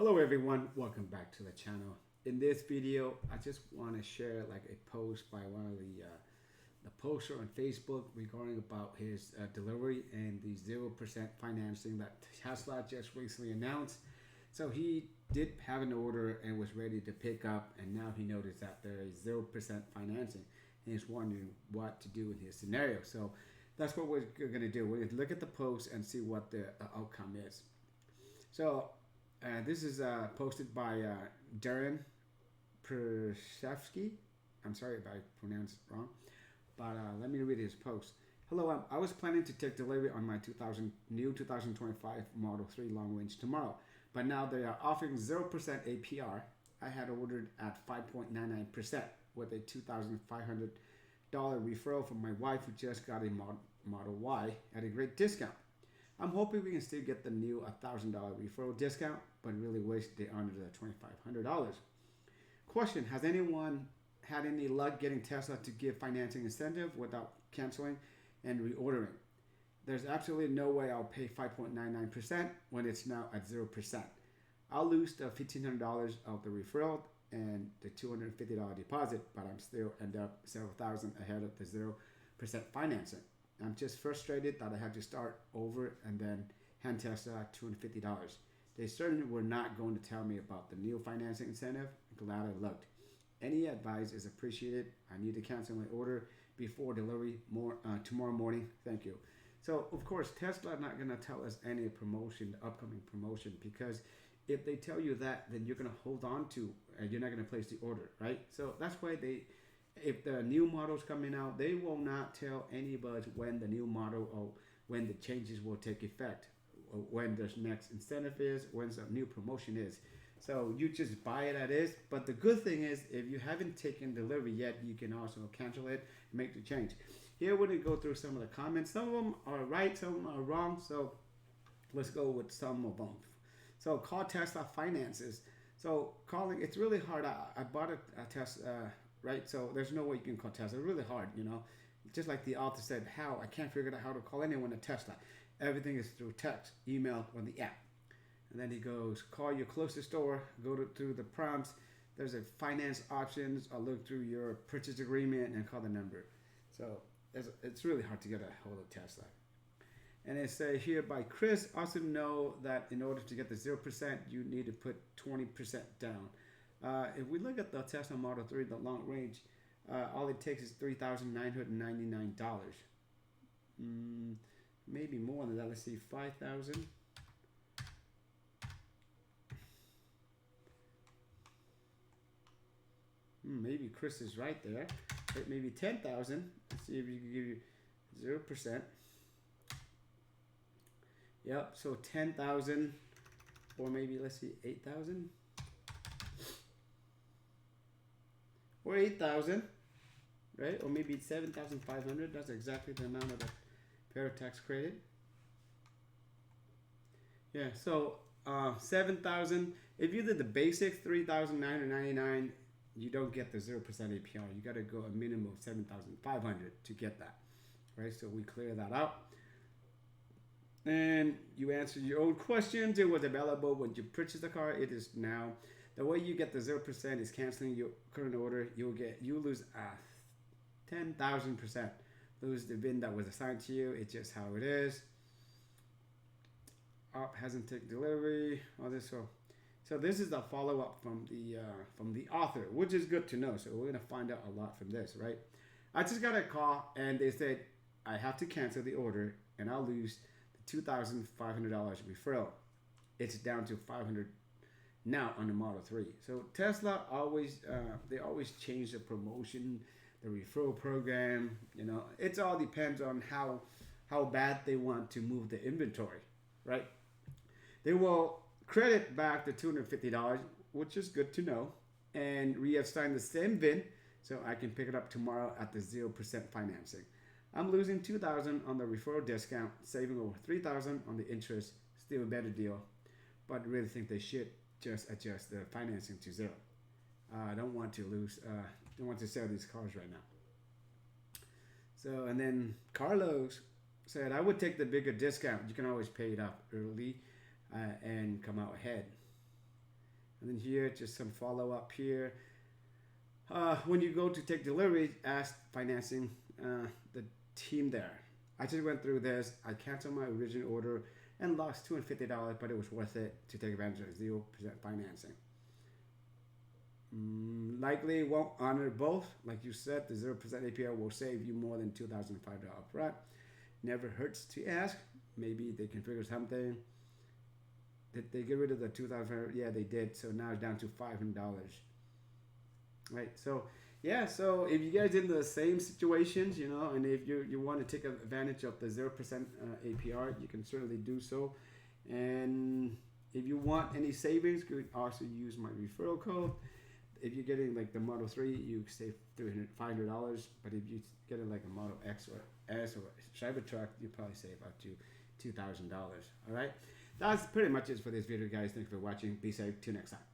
Hello everyone, welcome back to the channel. In this video, I just want to share like a post by one of the poster on Facebook regarding about his delivery and the 0% financing that Tesla just recently announced. So he did have an order and was ready to pick up, and now he noticed that there is 0% financing and he's wondering what to do in his scenario. So that's what we're going to do. We're going to look at the post and see what the outcome is. So this is posted by Darren Przewski. I'm sorry if I pronounced it wrong, but let me read his post. Hello, I was planning to take delivery on my new 2025 Model 3 long range tomorrow, but now they are offering 0% APR. I had ordered at 5.99% with a $2,500 referral from my wife who just got a Model Y at a great discount. I'm hoping we can still get the new $1,000 referral discount, but really wish they honored the $2,500. Question, has anyone had any luck getting Tesla to give financing incentive without canceling and reordering? There's absolutely no way I'll pay 5.99% when it's now at 0%. I'll lose the $1,500 of the referral and the $250 deposit, but I'm still end up several thousand ahead of the 0% financing. I'm just frustrated that I had to start over and then hand Tesla $250. They certainly were not going to tell me about the new financing incentive. I'm glad I looked. Any advice is appreciated. I need to cancel my order before delivery tomorrow morning. Thank you. So, of course, Tesla is not going to tell us any promotion, upcoming promotion, because if they tell you that, then you're going to hold on to, and you're not going to place the order, right? So that's why if the new model's coming out, they will not tell anybody when the new model or when the changes will take effect, or when the next incentive is, when the new promotion is. So you just buy it as is. But the good thing is, if you haven't taken delivery yet, you can also cancel it, make the change. Here we're going to go through some of the comments. Some of them are right, some of them are wrong. So let's go with some of them. So call Tesla finances. So calling, it's really hard. I bought a Tesla. Right, so there's no way you can call Tesla. It's really hard, you know. Just like the author said, how I can't figure out how to call anyone a Tesla. Everything is through text, email, or the app. And then he goes, call your closest store, go through the prompts. There's a finance options. I'll look through your purchase agreement and call the number. So it's really hard to get a hold of Tesla. And it says here by Chris, also know that in order to get the 0%, you need to put 20% down. If we look at the Tesla Model 3, the long range, all it takes is $3,999. Maybe more than that. Let's see, 5,000. Maybe Chris is right there. Maybe 10,000. Let's see if we can give you 0%. Yep, so 10,000, or maybe let's see, 8,000. Or 8,000, right? Or maybe 7,500. That's exactly the amount of the pair tax credit. Yeah, so 7,000. If you did the basic 3,999, you don't get the 0% APR. You got to go a minimum of 7,500 to get that, right? So we clear that out. And you answered your own questions. It was available when you purchased the car. It is now. The way you get the 0% is canceling your current order. You lose 10,000%. Lose the VIN that was assigned to you. It's just how it is. Hasn't taken delivery. All this. So this is the follow up from the author, which is good to know. So we're gonna find out a lot from this, right? I just got a call and they said I have to cancel the order and I'll lose the $2,500 referral. It's down to $500. Now on the Model 3. So Tesla always change the promotion, the referral program. You know, it all depends on how bad they want to move the inventory, right? They will credit back the $250, which is good to know, and reassign the same VIN so I can pick it up tomorrow at the 0% financing. I'm losing $2,000 on the referral discount, saving over $3,000 on the interest. Still a better deal, but I really think they should just adjust the financing to 0. I don't want to lose, don't want to sell these cars right now. So, and then Carlos said, I would take the bigger discount. You can always pay it up early and come out ahead. And then here, just some follow up here. When you go to take delivery, ask financing the team there. I just went through this. I canceled my original order and lost $250, but it was worth it to take advantage of 0% financing. Likely won't honor both. Like you said, the 0% APR will save you more than $2,500 upfront. Never hurts to ask. Maybe they can figure something. Did they get rid of the $2,500? Yeah, they did. So now it's down to $500. Right. So yeah. So if you guys in the same situations, you know, and if you want to take advantage of the 0% APR, you can certainly do so. And if you want any savings, you could also use my referral code. If you're getting like the Model 3, you save $500. But if you're getting like a Model X or S or Cybertruck, you probably save up to $2,000. All right. That's pretty much it for this video, guys. Thanks for watching. Be safe. Till next time.